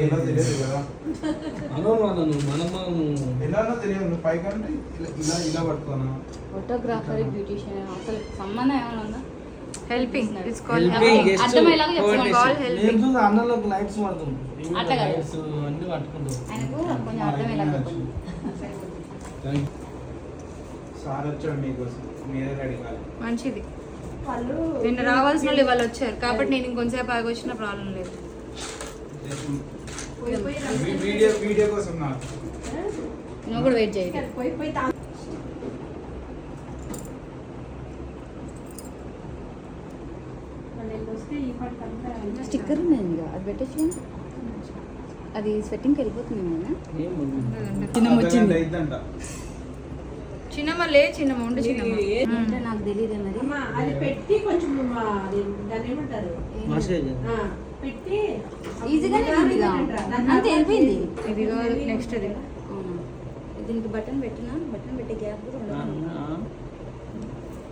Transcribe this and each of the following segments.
ఎలా తెలియదు కదా ఎలా తెలియదు నువ్వు పైకి అంటే ఇలా ఇలా పట్టుకోనా ఫోటోగ్రాఫర్ బ్యూటిషియన్ అసలు సంబంధం ఏమైనా ఉందా? హెల్పింగ్ ఇట్స్ కాల్ అర్థమయ్యేలాగా చెప్తాను. కాల్ హెల్పింగ్ అన్నలోకి లైట్స్ వాడుతుంది అట్లా కాదు. లైట్స్ అన్ని పట్టుకుంటాం. ఆయనకు కొంచెం అర్థమయ్యేలాగా చెప్పండి. సార్ వచ్చాడు మీకోసం మీరే రెడీ కాదు మంచిది. వాళ్ళు నిన్న రావాల్సిన వాళ్ళు ఇవాళ వచ్చారు కాబట్టి నేను ఇంకొంచెంసేపు ఆగి వచ్చిన ప్రాబ్లం లేదు. వీడియో కోసం నాకు నువ్వు కూడా వెయిట్ చేయాలి. పోయి వస్తే ఈ పట్టుకంతా స్టిక్కర్ ఉంది అది పెట్టచ్చు. అది స్వెట్టింగ్కి వెళ్ళిపోతుంది చిన్నమ్మ వచ్చింది. అయిద్దంట చిన్నమ్మ లే చిన్నమ్మ ఉండు చిన్నమ్మ అంటే నాకు తెలియదు మరి. అమ్మా, అది పెట్టి కొంచెం అది దాన్ని ఏమంటారు మసాజ్ పెట్టి ఈజీగానే ఉందిగా. అంతే వెళ్ళిపోయింది. ఇది కాదు నెక్స్ట్ ఇది. అవునా దీనికి బటన్ పెట్టినా బటన్ పెట్టే గ్యాప్ కూడా ఉండదు.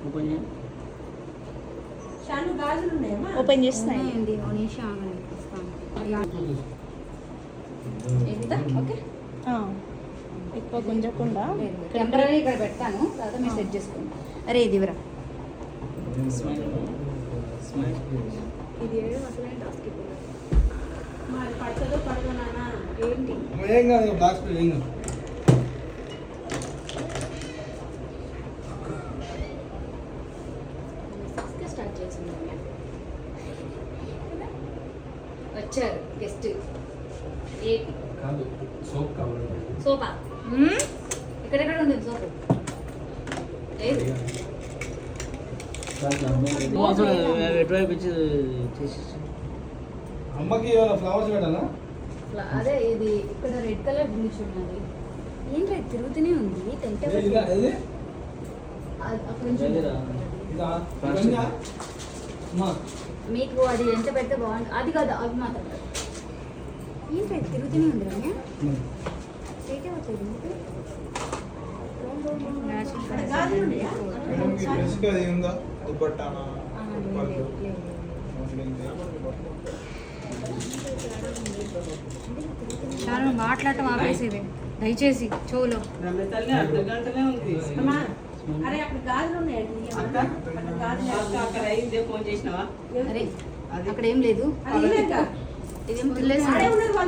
ఓపెన్ చేయి. చాలా గాజులు ఉన్నాయమ్మా. ఓపెన్ చేస్తున్నాయి అండి. ఒక నిమిషం ఆగండి ఇస్తాను. ఎంత ఓకే ఎక్కువ గుంజకుండా టెంపరీ ఇక్కడ పెడతాను తర్వాత మీరు సెట్ చేసుకోండి. అరే ఇది ఇవ్వరా. ఇది అసలు టాస్క్ మరి పడుతుందో పడదో నాన్న ఏంటి ఏం కాదు బ్లాక్ స్ప్రే ఏం కాదు. స్టార్ట్ చేసింది. వచ్చారు గెస్ట్ ఏంటి కాదు సోప్ కవర్ సోపా ఎక్కడెక్కడ ఉంది సోపు లేదు. ఎటువైపు ఇచ్చి చేసేసి అమ్మకి ఏమైనా ఫ్లవర్స్ పెట్టాలా? అదే ఇది ఇక్కడ రెడ్ కలర్ చూడండి. ఏంటి అది తిరుగుతూనే ఉంది. టెంట్ అక్కడ నుంచి మీకు అది ఎంత పెడితే బాగుంది. అది కాదు అది మాత్రం ఏంటి అది తిరుగుతూనే ఉంది. రమ్య గాజులు ఉన్నాయా? డ్రెస్కి అది ఉందా దుపట్టానా చాలా మాట్లాడటం ఆపేసేది దయచేసి చెవులో. అమ్మా, అరే అక్కడ గాజులు ఉన్నాయండి. అక్కడ గాజులు ఫోన్ చేసినావా? అరే అక్కడ ఏం లేదు. అది ఇదేంటా? ఇదేం పిల్లేసి ఆడే ఉన్నారు వాళ్ళు.